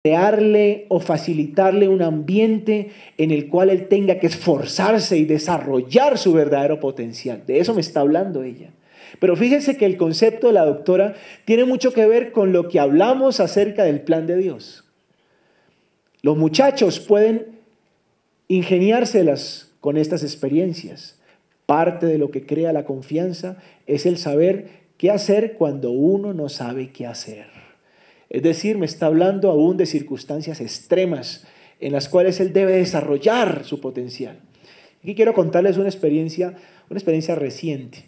crearle o facilitarle un ambiente en el cual él tenga que esforzarse y desarrollar su verdadero potencial. De eso me está hablando ella. Pero fíjense que el concepto de la doctora tiene mucho que ver con lo que hablamos acerca del plan de Dios. Los muchachos pueden ingeniárselas con estas experiencias. Parte de lo que crea la confianza es el saber qué hacer cuando uno no sabe qué hacer. Es decir, me está hablando aún de circunstancias extremas en las cuales él debe desarrollar su potencial. Aquí quiero contarles una experiencia reciente.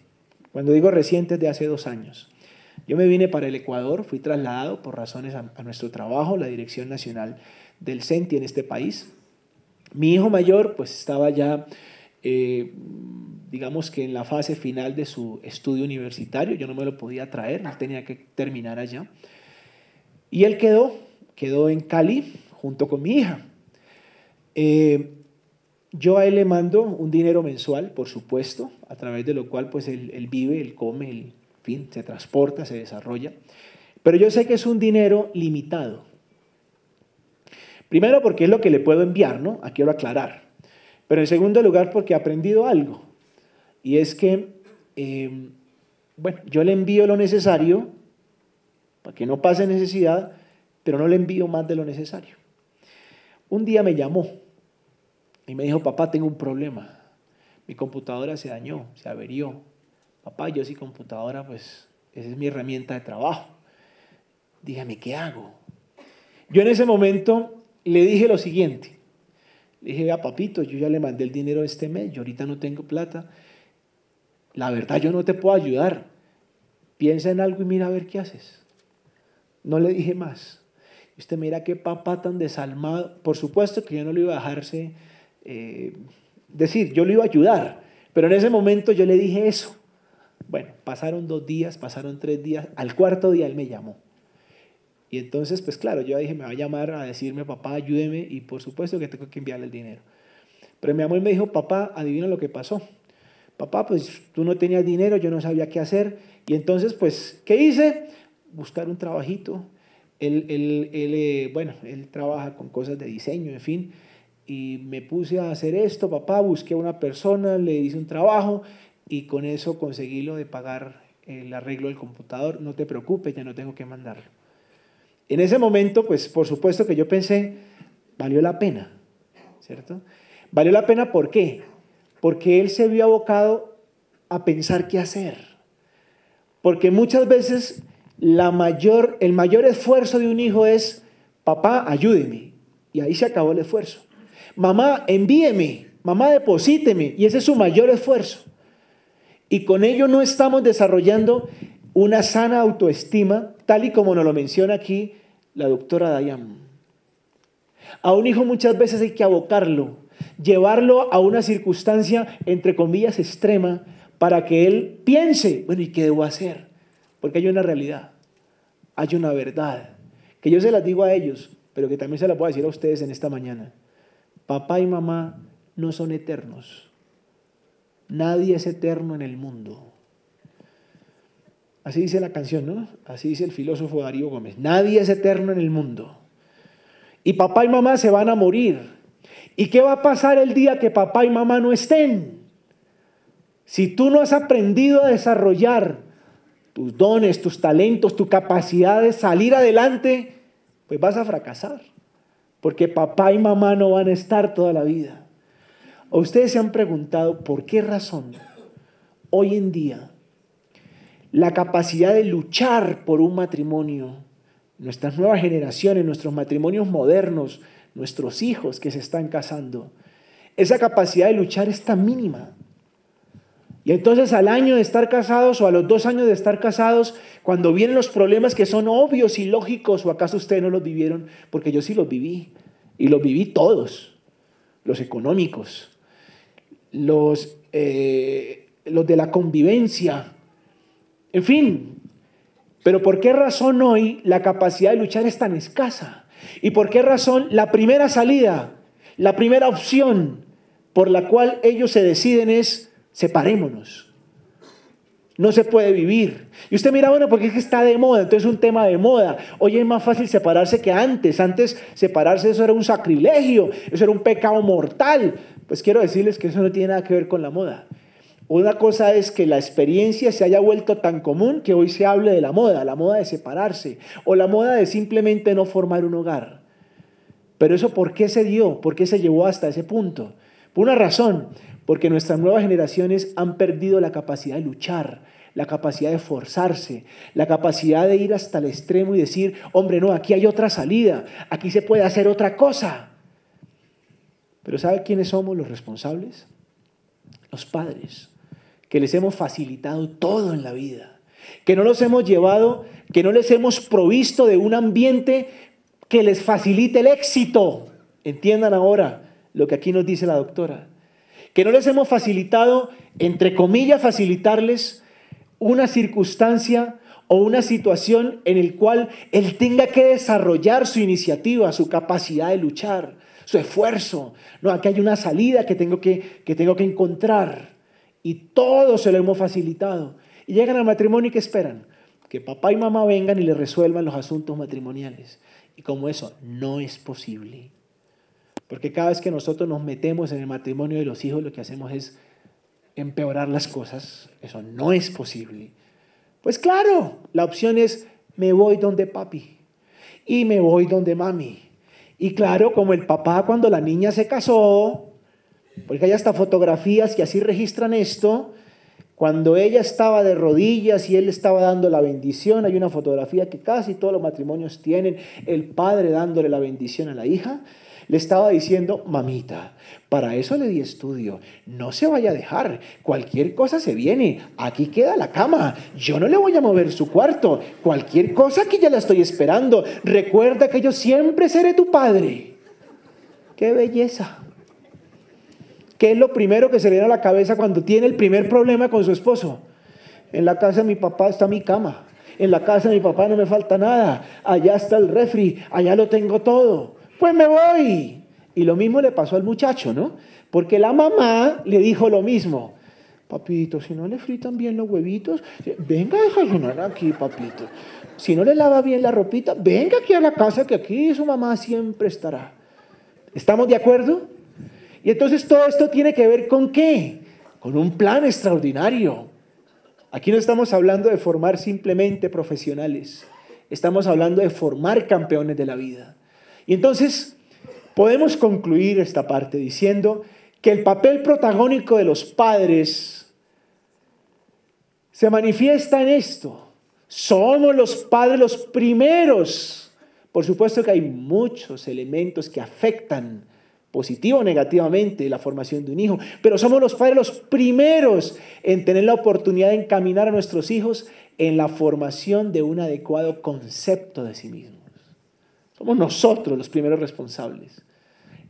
Cuando digo reciente, es de hace 2 años. Yo me vine para el Ecuador, fui trasladado por razones a nuestro trabajo, la Dirección Nacional del CENTI en este país. Mi hijo mayor pues estaba ya, digamos que en la fase final de su estudio universitario. Yo no me lo podía traer, él tenía que terminar allá. Y él quedó en Cali junto con mi hija. Yo a él le mando un dinero mensual, por supuesto, a través de lo cual pues él vive, él come, en fin, se transporta, se desarrolla. Pero yo sé que es un dinero limitado. Primero porque es lo que le puedo enviar, ¿no? Aquí quiero aclarar. Pero en segundo lugar porque he aprendido algo. Y es que, yo le envío lo necesario para que no pase necesidad, pero no le envío más de lo necesario. Un día me llamó y me dijo: papá, tengo un problema. Mi computadora se dañó, se averió. Papá, yo sin computadora, pues esa es mi herramienta de trabajo. Dígame, ¿qué hago? Yo en ese momento le dije lo siguiente. Le dije: vea, papito, yo ya le mandé el dinero este mes, yo ahorita no tengo plata. La verdad, yo no te puedo ayudar. Piensa en algo y mira a ver qué haces. No le dije más. Y usted mira qué papá tan desalmado. Por supuesto que yo no le iba a dejarse decir, yo le iba a ayudar. Pero en ese momento yo le dije eso. Bueno, pasaron 2 días, pasaron 3 días. Al 4.º día él me llamó. Y entonces, pues claro, yo dije, me va a llamar a decirme: papá, ayúdeme. Y por supuesto que tengo que enviarle el dinero. Pero mi amor me dijo: papá, adivina lo que pasó. Papá, pues tú no tenías dinero, yo no sabía qué hacer. Y entonces, pues, ¿qué hice? Buscar un trabajito. Él trabaja con cosas de diseño, en fin. Y me puse a hacer esto, papá, busqué a una persona, le hice un trabajo y con eso conseguí lo de pagar el arreglo del computador. No te preocupes, ya no tengo que mandarlo. En ese momento, pues, por supuesto que yo pensé, valió la pena, ¿cierto? Valió la pena, ¿por qué? Porque él se vio abocado a pensar qué hacer. Porque muchas veces el mayor esfuerzo de un hijo es: papá, ayúdeme. Y ahí se acabó el esfuerzo. Mamá, envíeme. Mamá, deposíteme. Y ese es su mayor esfuerzo. Y con ello no estamos desarrollando una sana autoestima, tal y como nos lo menciona aquí la doctora Dayan. A un hijo muchas veces hay que abocarlo, llevarlo a una circunstancia, entre comillas, extrema, para que él piense: bueno, ¿y qué debo hacer? Porque hay una realidad, hay una verdad, que yo se las digo a ellos, pero que también se las voy a decir a ustedes en esta mañana. Papá y mamá no son eternos. Nadie es eterno en el mundo. Así dice la canción, ¿no? Así dice el filósofo Darío Gómez. Nadie es eterno en el mundo. Y papá y mamá se van a morir. ¿Y qué va a pasar el día que papá y mamá no estén? Si tú no has aprendido a desarrollar tus dones, tus talentos, tu capacidad de salir adelante, pues vas a fracasar. Porque papá y mamá no van a estar toda la vida. ¿O ustedes se han preguntado por qué razón hoy en día la capacidad de luchar por un matrimonio, nuestras nuevas generaciones, nuestros matrimonios modernos, nuestros hijos que se están casando, esa capacidad de luchar es tan mínima? Y entonces al año de estar casados o a los 2 años de estar casados, cuando vienen los problemas que son obvios y lógicos, ¿o acaso ustedes no los vivieron? Porque yo sí los viví, y los viví todos, los económicos, los de la convivencia, en fin. Pero ¿por qué razón hoy la capacidad de luchar es tan escasa? ¿Y por qué razón la primera salida, la primera opción por la cual ellos se deciden es: separémonos? No se puede vivir. Y usted mira, bueno, porque es que está de moda, entonces es un tema de moda. Hoy es más fácil separarse que antes. Antes separarse eso era un sacrilegio, eso era un pecado mortal. Pues quiero decirles que eso no tiene nada que ver con la moda. Una cosa es que la experiencia se haya vuelto tan común que hoy se hable de la moda de separarse, o la moda de simplemente no formar un hogar. Pero eso, ¿por qué se dio? ¿Por qué se llevó hasta ese punto? Por una razón, porque nuestras nuevas generaciones han perdido la capacidad de luchar, la capacidad de esforzarse, la capacidad de ir hasta el extremo y decir, hombre, no, aquí hay otra salida, aquí se puede hacer otra cosa. Pero ¿sabe quiénes somos los responsables? Los padres, que les hemos facilitado todo en la vida, que no los hemos llevado, que no les hemos provisto de un ambiente que les facilite el éxito. Entiendan ahora lo que aquí nos dice la doctora. Que no les hemos facilitado, entre comillas, facilitarles una circunstancia o una situación en el cual él tenga que desarrollar su iniciativa, su capacidad de luchar, su esfuerzo. No, aquí hay una salida que tengo que encontrar. Y todo se lo hemos facilitado. Y llegan al matrimonio y ¿qué esperan? Que papá y mamá vengan y les resuelvan los asuntos matrimoniales. Y como eso no es posible. Porque cada vez que nosotros nos metemos en el matrimonio de los hijos, lo que hacemos es empeorar las cosas. Eso no es posible. Pues claro, la opción es me voy donde papi y me voy donde mami. Y claro, como el papá cuando la niña se casó, porque hay hasta fotografías que así registran esto, cuando ella estaba de rodillas y él estaba dando la bendición, hay una fotografía que casi todos los matrimonios tienen, el padre dándole la bendición a la hija, le estaba diciendo, mamita, para eso le di estudio, no se vaya a dejar, cualquier cosa se viene, aquí queda la cama, yo no le voy a mover su cuarto, cualquier cosa que ya la estoy esperando, recuerda que yo siempre seré tu padre. ¡Qué belleza! ¿Qué es lo primero que se le viene a la cabeza cuando tiene el primer problema con su esposo? En la casa de mi papá está mi cama. En la casa de mi papá no me falta nada. Allá está el refri. Allá lo tengo todo. Pues me voy. Y lo mismo le pasó al muchacho, ¿no? Porque la mamá le dijo lo mismo. Papito, si no le fritan bien los huevitos, venga a desayunar aquí, papito. Si no le lava bien la ropita, venga aquí a la casa que aquí su mamá siempre estará. ¿Estamos de acuerdo? Y entonces todo esto tiene que ver ¿con qué? Con un plan extraordinario. Aquí no estamos hablando de formar simplemente profesionales. Estamos hablando de formar campeones de la vida. Y entonces podemos concluir esta parte diciendo que el papel protagónico de los padres se manifiesta en esto. Somos los padres los primeros. Por supuesto que hay muchos elementos que afectan positivo o negativamente la formación de un hijo, pero somos los padres los primeros en tener la oportunidad de encaminar a nuestros hijos en la formación de un adecuado concepto de sí mismos. Somos nosotros los primeros responsables.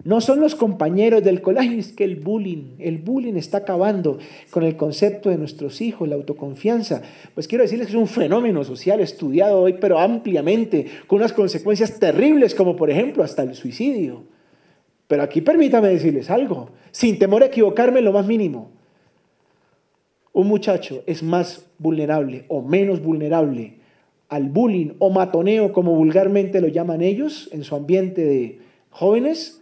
No son los compañeros del colegio, es que el bullying está acabando con el concepto de nuestros hijos, la autoconfianza. Pues quiero decirles que es un fenómeno social estudiado hoy, pero ampliamente, con unas consecuencias terribles, como por ejemplo hasta el suicidio. Pero aquí permítame decirles algo, sin temor a equivocarme en lo más mínimo. Un muchacho es más vulnerable o menos vulnerable al bullying o matoneo, como vulgarmente lo llaman ellos, en su ambiente de jóvenes,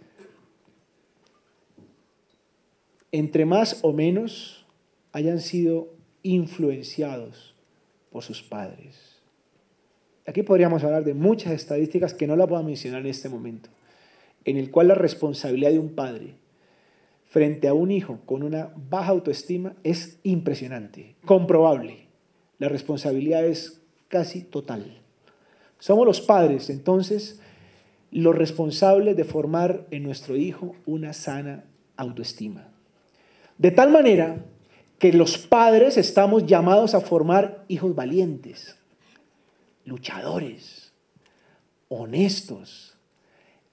entre más o menos hayan sido influenciados por sus padres. Aquí podríamos hablar de muchas estadísticas que no las voy a mencionar en este momento, en el cual la responsabilidad de un padre frente a un hijo con una baja autoestima es impresionante, comprobable. La responsabilidad es casi total. Somos los padres, entonces, los responsables de formar en nuestro hijo una sana autoestima. De tal manera que los padres estamos llamados a formar hijos valientes, luchadores, honestos,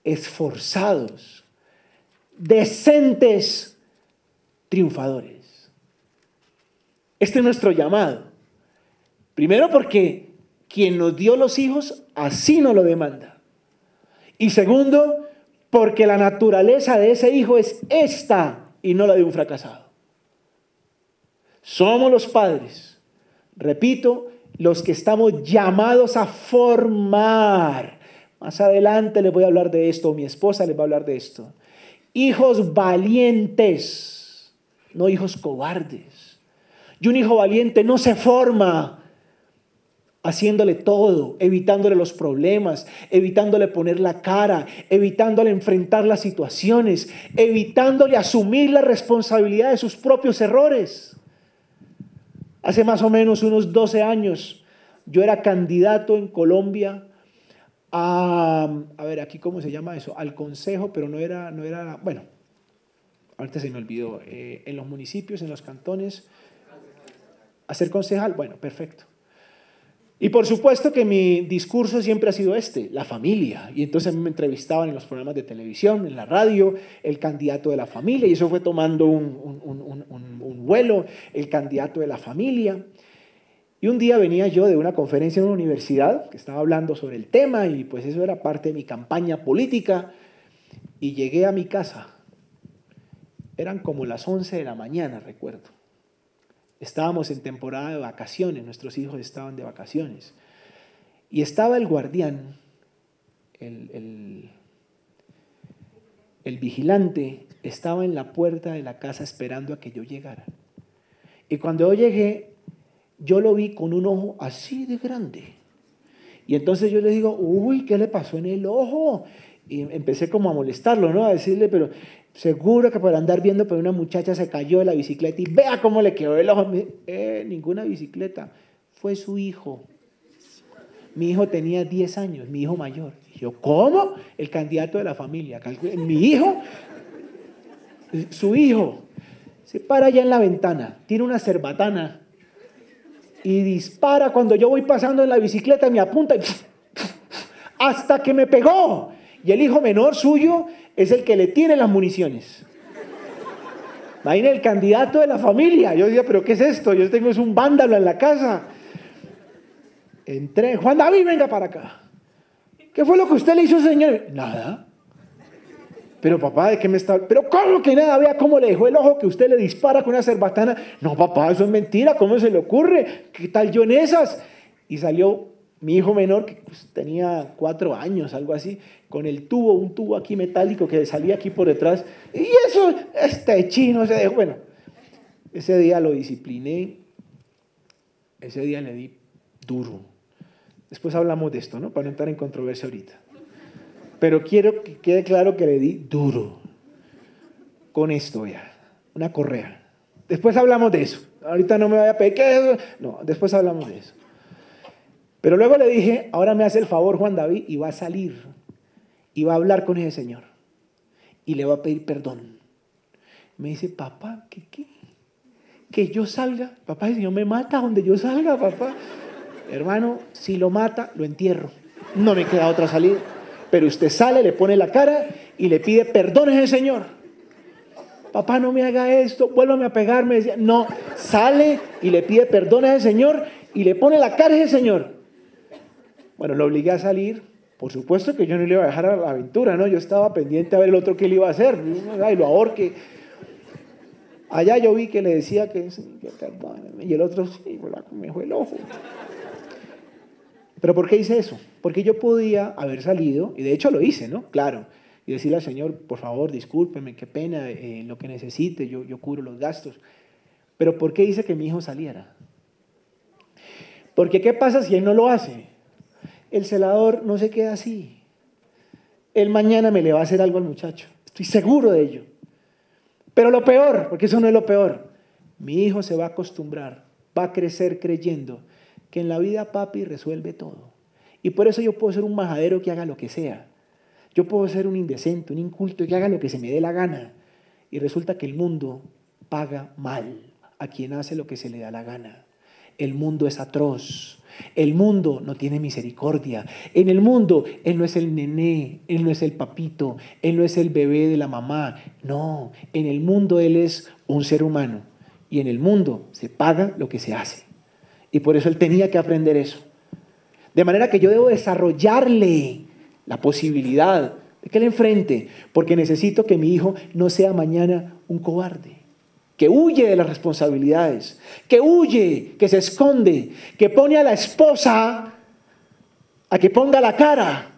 esforzados, decentes, triunfadores. Este es nuestro llamado. Primero porque quien nos dio los hijos así nos lo demanda. Y segundo, porque la naturaleza de ese hijo es esta y no la de un fracasado. Somos los padres Repito, los que estamos llamados a formar. Más adelante les voy a hablar de esto, o mi esposa les va a hablar de esto. Hijos valientes, no hijos cobardes. Y un hijo valiente no se forma haciéndole todo, evitándole los problemas, evitándole poner la cara, evitándole enfrentar las situaciones, evitándole asumir la responsabilidad de sus propios errores. Hace más o menos unos 12 años, yo era candidato en Colombia a ver, aquí cómo se llama eso, al consejo, pero no era, bueno, ahorita se me olvidó, en los municipios, en los cantones, a ser concejal, bueno, perfecto. Y por supuesto que mi discurso siempre ha sido la familia. Y entonces me entrevistaban en los programas de televisión, en la radio, el candidato de la familia. Y eso fue tomando un vuelo, el candidato de la familia. Y un día venía yo de una conferencia en una universidad que estaba hablando sobre el tema y pues eso era parte de mi campaña política. Y llegué a mi casa. Eran como las 11 de la mañana, recuerdo. Estábamos en temporada de vacaciones, nuestros hijos estaban de vacaciones. Y estaba el guardián, el vigilante, estaba en la puerta de la casa esperando a que yo llegara. Y cuando yo llegué, yo lo vi con un ojo así de grande. Y entonces yo le digo, uy, ¿qué le pasó en el ojo? Y empecé como a molestarlo, ¿no? A decirle, pero seguro que por andar viendo, pero una muchacha se cayó de la bicicleta y vea cómo le quedó el ojo. Ninguna bicicleta, fue su hijo. Mi hijo tenía 10 años, mi hijo mayor. Y yo, ¿cómo? El candidato de la familia. Mi hijo, su hijo, se para allá en la ventana, tiene una cerbatana y dispara cuando yo voy pasando en la bicicleta, me apunta y hasta que me pegó. Y el hijo menor suyo es el que le tiene las municiones. Imagínate el candidato de la familia. Yo decía, ¿pero qué es esto? Yo tengo un vándalo en la casa. Entré, Juan David, venga para acá. ¿Qué fue lo que usted le hizo, señor? Nada. Pero papá, ¿de qué me está...? Pero ¿cómo que nada? Vea cómo le dejó el ojo que usted le dispara con una cerbatana. No, papá, eso es mentira. ¿Cómo se le ocurre? ¿Qué tal yo en esas? Y salió mi hijo menor, que pues, tenía 4 años, algo así, con el tubo, un tubo aquí metálico que salía aquí por detrás. Y eso, este chino se dejó. Bueno, ese día lo discipliné. Ese día le di duro. Después hablamos de esto, ¿no? Para no entrar en controversia ahorita. Pero quiero que quede claro que le di duro. Con esto ya, una correa. Después hablamos de eso. Ahorita no me vaya a pedir. No, después hablamos de eso. Pero luego le dije, ahora me hace el favor Juan David y va a salir y va a hablar con ese señor y le va a pedir perdón. Me dice, papá, ¿qué? Que yo salga. Papá, el Señor me mata donde yo salga, papá. Hermano, si lo mata, lo entierro. No me queda otra salida. Pero usted sale, le pone la cara y le pide perdón a ese señor. Papá, no me haga esto, vuélvame a pegar. Me decía, no, sale y le pide perdón a ese señor y le pone la cara a ese señor. Bueno, lo obligué a salir. Por supuesto que yo no le iba a dejar a la aventura, ¿no? Yo estaba pendiente a ver el otro qué le iba a hacer. Ay, lo ahorque. Allá yo vi que le decía que perdóname. Y el otro, sí, me dejó el ojo. ¿Pero por qué hice eso? Porque yo podía haber salido, y de hecho lo hice, ¿no? Claro. Y decirle al Señor, por favor, discúlpeme, qué pena, lo que necesite, yo cubro los gastos. Pero ¿por qué hice que mi hijo saliera? Porque ¿qué pasa si él no lo hace? El celador no se queda así. Él mañana me le va a hacer algo al muchacho. Estoy seguro de ello. Pero lo peor, porque eso no es lo peor, mi hijo se va a acostumbrar, va a crecer creyendo que en la vida papi resuelve todo. Y por eso yo puedo ser un majadero que haga lo que sea. Yo puedo ser un indecente, un inculto que haga lo que se me dé la gana. Y resulta que el mundo paga mal a quien hace lo que se le da la gana. El mundo es atroz. El mundo no tiene misericordia. En el mundo, él no es el nené, él no es el papito, él no es el bebé de la mamá. No, en el mundo él es un ser humano. Y en el mundo se paga lo que se hace. Y por eso él tenía que aprender eso. De manera que yo debo desarrollarle la posibilidad de que él enfrente, porque necesito que mi hijo no sea mañana un cobarde. que huye de las responsabilidades, que huye, que se esconde, que pone a la esposa a que ponga la cara.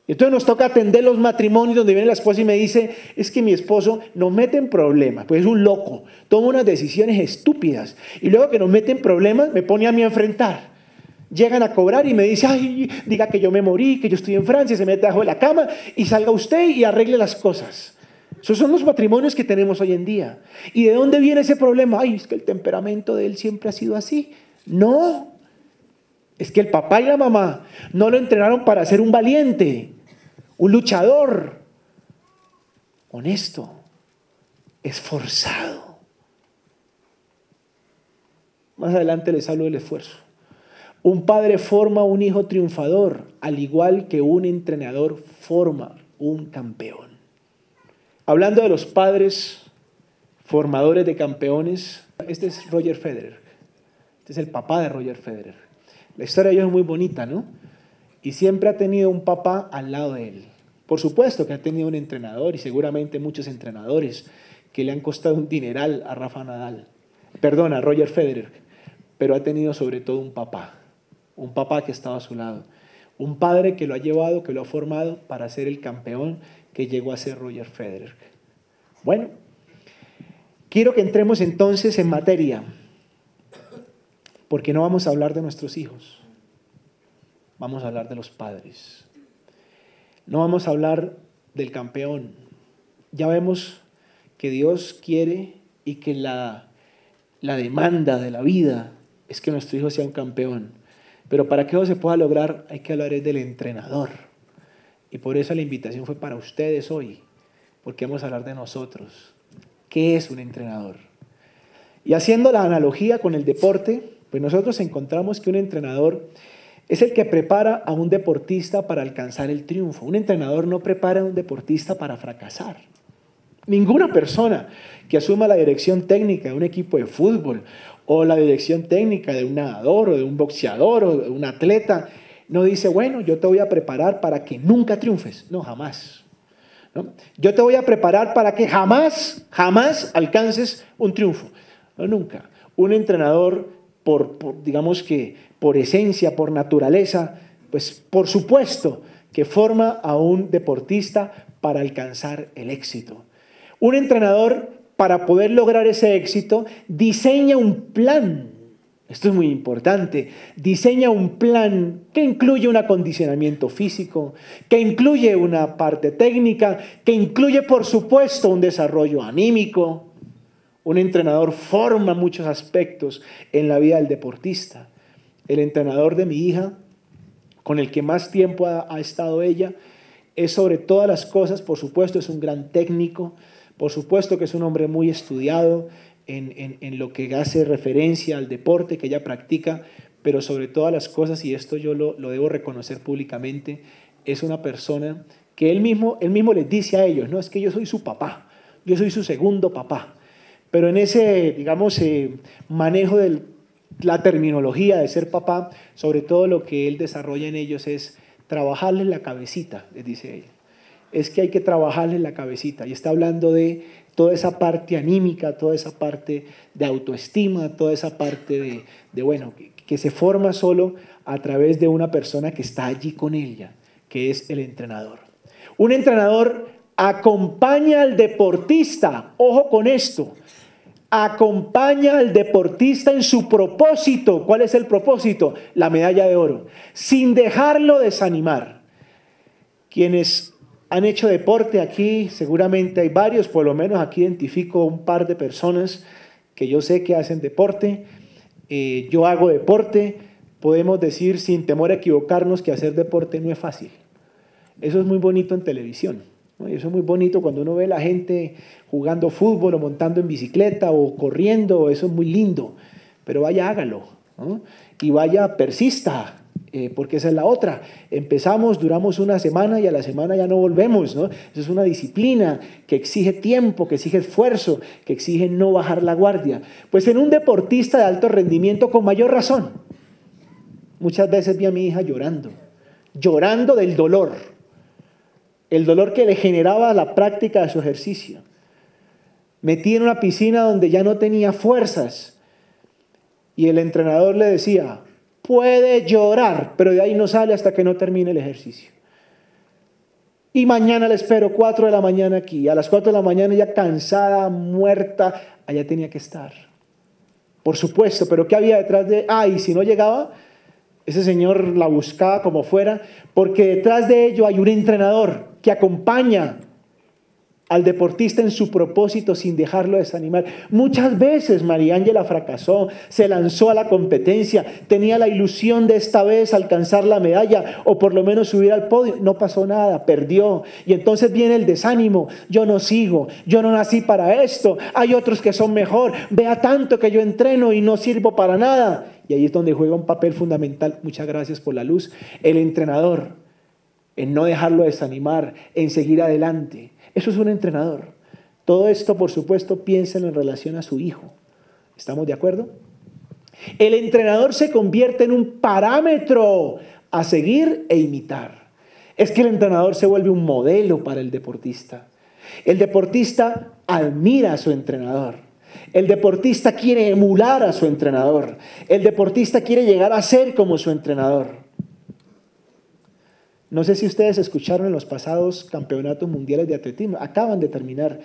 Y entonces nos toca atender los matrimonios donde viene la esposa y me dice, es que mi esposo nos mete en problemas, pues es un loco, toma unas decisiones estúpidas y luego que nos mete en problemas me pone a mí a enfrentar. Llegan a cobrar y me dice, ay, diga que yo me morí, que yo estoy en Francia, se mete bajo de la cama y salga usted y arregle las cosas. Esos son los matrimonios que tenemos hoy en día. ¿Y de dónde viene ese problema? Ay, es que el temperamento de él siempre ha sido así. No, es que el papá y la mamá no lo entrenaron para ser un valiente, un luchador, honesto, esforzado. Más adelante les hablo del esfuerzo. Un padre forma un hijo triunfador, al igual que un entrenador forma un campeón. Hablando de los padres formadores de campeones, este es Roger Federer. Este es el papá de Roger Federer. La historia de ellos es muy bonita, ¿no? Y siempre ha tenido un papá al lado de él. Por supuesto que ha tenido un entrenador y seguramente muchos entrenadores que le han costado un dineral a a Roger Federer, pero ha tenido sobre todo un papá que estaba a su lado, un padre que lo ha llevado, que lo ha formado para ser el campeón que llegó a ser Roger Federer. Bueno, quiero que entremos entonces en materia, porque no vamos a hablar de nuestros hijos, vamos a hablar de los padres. No vamos a hablar del campeón. Ya vemos que Dios quiere y que la demanda de la vida es que nuestro hijo sea un campeón. Pero para que eso se pueda lograr hay que hablar del entrenador. Y por eso la invitación fue para ustedes hoy, porque vamos a hablar de nosotros. ¿Qué es un entrenador? Y haciendo la analogía con el deporte, pues nosotros encontramos que un entrenador es el que prepara a un deportista para alcanzar el triunfo. Un entrenador no prepara a un deportista para fracasar. Ninguna persona que asuma la dirección técnica de un equipo de fútbol o la dirección técnica de un nadador o de un boxeador o de un atleta no dice, bueno, yo te voy a preparar para que nunca triunfes. No, jamás. ¿No? Yo te voy a preparar para que jamás alcances un triunfo. No, nunca. Un entrenador, digamos que por esencia, por naturaleza, pues por supuesto que forma a un deportista para alcanzar el éxito. Un entrenador, para poder lograr ese éxito, diseña un plan. Esto es muy importante. Diseña un plan que incluye un acondicionamiento físico, que incluye una parte técnica, que incluye, por supuesto, un desarrollo anímico. Un entrenador forma muchos aspectos en la vida del deportista. El entrenador de mi hija, con el que más tiempo ha estado ella, es sobre todas las cosas, por supuesto, es un gran técnico, por supuesto que es un hombre muy estudiado en lo que hace referencia al deporte que ella practica, pero sobre todas las cosas, y esto yo lo debo reconocer públicamente, es una persona que él mismo les dice a ellos, no, es que yo soy su papá, yo soy su segundo papá, pero en ese, digamos, manejo de la terminología de ser papá, sobre todo lo que él desarrolla en ellos es trabajarles la cabecita, les dice ella. Es que hay que trabajarles la cabecita. Y está hablando de toda esa parte anímica, toda esa parte de autoestima, toda esa parte que se forma solo a través de una persona que está allí con ella, que es el entrenador. Un entrenador acompaña al deportista, ojo con esto, acompaña al deportista en su propósito. ¿Cuál es el propósito? La medalla de oro, sin dejarlo desanimar. Quienes han hecho deporte aquí, seguramente hay varios, por lo menos aquí identifico un par de personas que yo sé que hacen deporte. Yo hago deporte, podemos decir sin temor a equivocarnos que hacer deporte no es fácil. Eso es muy bonito en televisión, ¿no? Y eso es muy bonito cuando uno ve a la gente jugando fútbol o montando en bicicleta o corriendo, eso es muy lindo, pero vaya, hágalo, ¿no? Y vaya, persista. Porque esa es la otra. Empezamos, duramos una semana y a la semana ya no volvemos, ¿no? Eso es una disciplina que exige tiempo, que exige esfuerzo, que exige no bajar la guardia. Pues en un deportista de alto rendimiento, con mayor razón. Muchas veces vi a mi hija llorando del dolor. El dolor que le generaba la práctica de su ejercicio. metí en una piscina donde ya no tenía fuerzas. Y el entrenador le decía, puede llorar, pero de ahí no sale hasta que no termine el ejercicio. Y mañana le espero, 4 de la mañana aquí. A las 4 de la mañana ya cansada, muerta, allá tenía que estar. Por supuesto, pero ¿qué había detrás de...? Y si no llegaba, ese señor la buscaba como fuera, porque detrás de ello hay un entrenador que acompaña al deportista en su propósito sin dejarlo desanimar. Muchas veces María Ángela fracasó, se lanzó a la competencia, tenía la ilusión de esta vez alcanzar la medalla o por lo menos subir al podio. No pasó nada, perdió. Y entonces viene el desánimo. Yo no sigo, yo no nací para esto. Hay otros que son mejor. Vea tanto que yo entreno y no sirvo para nada. Y ahí es donde juega un papel fundamental. Muchas gracias por la luz. El entrenador, en no dejarlo desanimar, en seguir adelante. Eso es un entrenador. Todo esto, por supuesto, piénsenlo en relación a su hijo. ¿Estamos de acuerdo? El entrenador se convierte en un parámetro a seguir e imitar. Es que el entrenador se vuelve un modelo para el deportista. El deportista admira a su entrenador. El deportista quiere emular a su entrenador. El deportista quiere llegar a ser como su entrenador. No sé si ustedes escucharon en los pasados campeonatos mundiales de atletismo. Acaban de terminar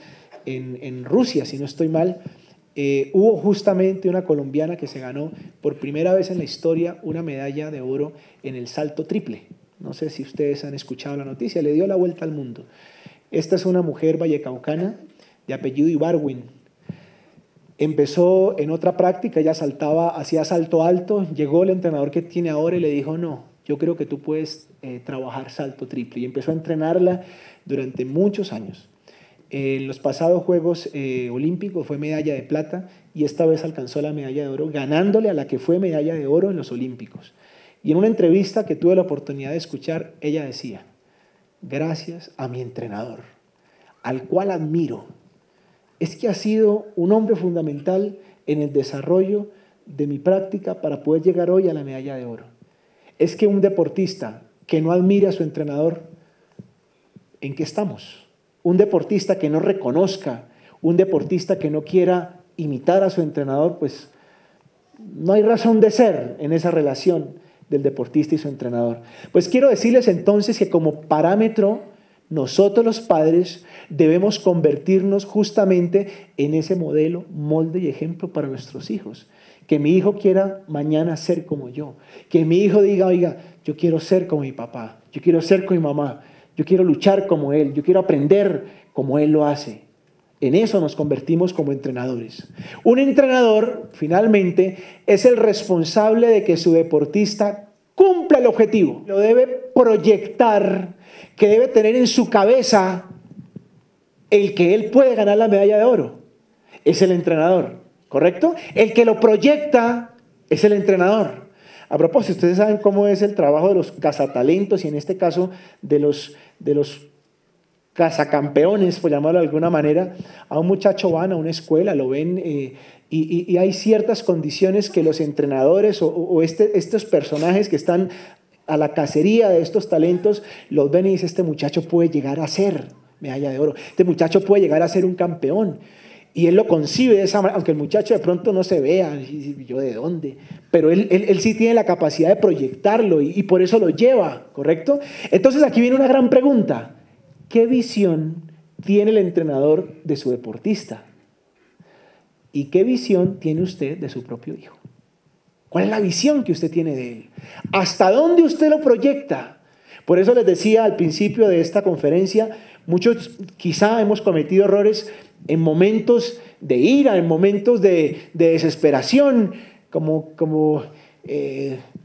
en Rusia, si no estoy mal. Hubo justamente una colombiana que se ganó por primera vez en la historia una medalla de oro en el salto triple. No sé si ustedes han escuchado la noticia. Le dio la vuelta al mundo. Esta es una mujer vallecaucana de apellido Ibargüen. Empezó en otra práctica, ella saltaba, hacía salto alto. Llegó el entrenador que tiene ahora y le dijo, no, yo creo que tú puedes trabajar salto triple. Y empezó a entrenarla durante muchos años. En los pasados Juegos Olímpicos fue medalla de plata y esta vez alcanzó la medalla de oro, ganándole a la que fue medalla de oro en los Olímpicos. Y en una entrevista que tuve la oportunidad de escuchar, ella decía, gracias a mi entrenador, al cual admiro, es que ha sido un hombre fundamental en el desarrollo de mi práctica para poder llegar hoy a la medalla de oro. Es que un deportista que no admire a su entrenador, ¿en qué estamos? Un deportista que no reconozca, un deportista que no quiera imitar a su entrenador, pues no hay razón de ser en esa relación del deportista y su entrenador. Pues quiero decirles entonces que como parámetro, nosotros los padres debemos convertirnos justamente en ese modelo, molde y ejemplo para nuestros hijos. Que mi hijo quiera mañana ser como yo. Que mi hijo diga, oiga, yo quiero ser como mi papá, yo quiero ser como mi mamá, yo quiero luchar como él, yo quiero aprender como él lo hace. En eso nos convertimos como entrenadores. Un entrenador, finalmente, es el responsable de que su deportista cumpla el objetivo. Lo debe proyectar, que debe tener en su cabeza el que él puede ganar la medalla de oro. Es el entrenador. ¿Correcto? El que lo proyecta es el entrenador. A propósito, ustedes saben cómo es el trabajo de los cazatalentos y en este caso de los cazacampeones, por llamarlo de alguna manera. A un muchacho van a una escuela, lo ven y hay ciertas condiciones que los entrenadores o estos personajes que están a la cacería de estos talentos los ven y dicen, este muchacho puede llegar a ser medalla de oro, este muchacho puede llegar a ser un campeón. Y él lo concibe de esa manera, aunque el muchacho de pronto no se vea, y yo de dónde, pero él sí tiene la capacidad de proyectarlo y por eso lo lleva, ¿correcto? Entonces aquí viene una gran pregunta. ¿Qué visión tiene el entrenador de su deportista? ¿Y qué visión tiene usted de su propio hijo? ¿Cuál es la visión que usted tiene de él? ¿Hasta dónde usted lo proyecta? Por eso les decía al principio de esta conferencia, muchos quizá hemos cometido errores en momentos de ira, en momentos de desesperación, como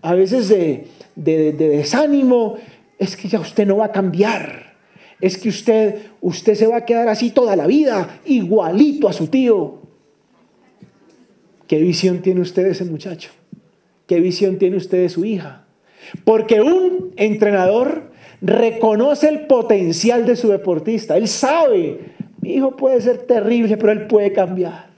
a veces de desánimo. Es que ya usted no va a cambiar. Es que usted se va a quedar así toda la vida, igualito a su tío. ¿Qué visión tiene usted de ese muchacho? ¿Qué visión tiene usted de su hija? Porque un entrenador reconoce el potencial de su deportista. Él sabe, mi hijo puede ser terrible, pero él puede cambiar.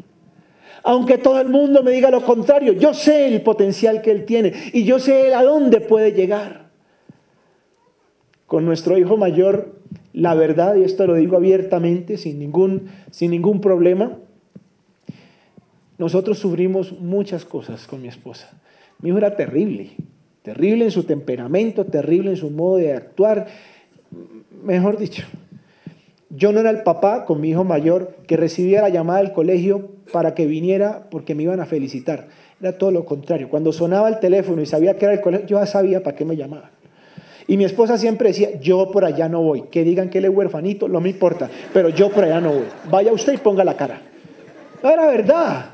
Aunque todo el mundo me diga lo contrario, yo sé el potencial que él tiene y yo sé a dónde puede llegar. Con nuestro hijo mayor, la verdad, y esto lo digo abiertamente, sin ningún problema, nosotros sufrimos muchas cosas con mi esposa. Mi hijo era terrible, terrible en su temperamento, terrible en su modo de actuar. Mejor dicho, yo no era el papá con mi hijo mayor que recibía la llamada del colegio para que viniera porque me iban a felicitar. Era todo lo contrario. Cuando sonaba el teléfono y sabía que era el colegio, yo ya sabía para qué me llamaban. Y mi esposa siempre decía, yo por allá no voy. Que digan que él es huerfanito, no me importa, pero yo por allá no voy. Vaya usted y ponga la cara. Era verdad,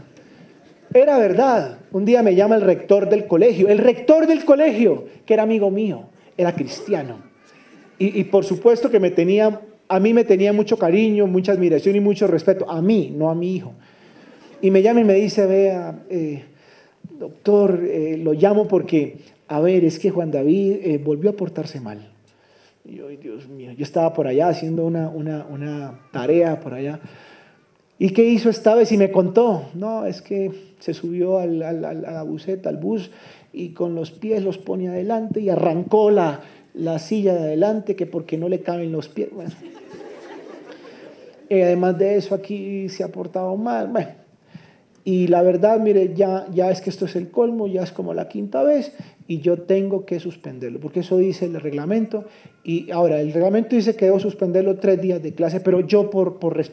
era verdad. Un día me llama el rector del colegio, que era amigo mío, era cristiano. Y por supuesto que a mí me tenía mucho cariño, mucha admiración y mucho respeto. A mí, no a mi hijo. Y me llama y me dice, vea, doctor, lo llamo porque, a ver, es que Juan David volvió a portarse mal. Y yo, ay, Dios mío, yo estaba por allá haciendo una tarea por allá. ¿Y qué hizo esta vez? Y me contó, no, es que se subió a la buseta, al bus, y con los pies los pone adelante y arrancó la silla de adelante, que porque no le caben los pies. Bueno. Además de eso, aquí se ha portado mal. Bueno. Y la verdad, mire, ya es que esto es el colmo, ya es como la quinta vez, y yo tengo que suspenderlo, porque eso dice el reglamento. Y ahora, el reglamento dice que debo suspenderlo 3 días de clase, pero yo por respeto